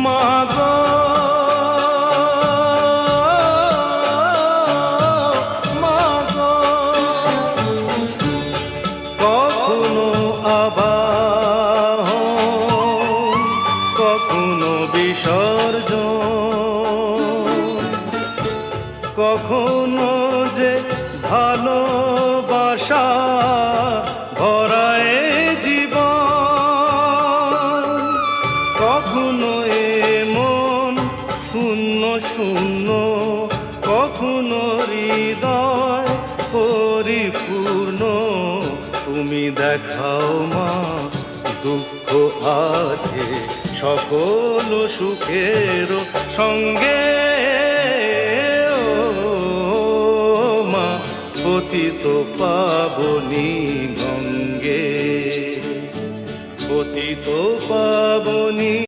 মাগো মাগো কখনো আবাহন কখনো বিসর্জন কখনো যে ভালোবাসা ভরায় জীবন কখনো এমন শূন্য শূন্য কখনো হৃদয় পরিপূর্ণ তুমি দেখাও মা দুঃখ আছে সকল সুখের সঙ্গে পতিত পাবনী গঙ্গে পতিত পাবনী।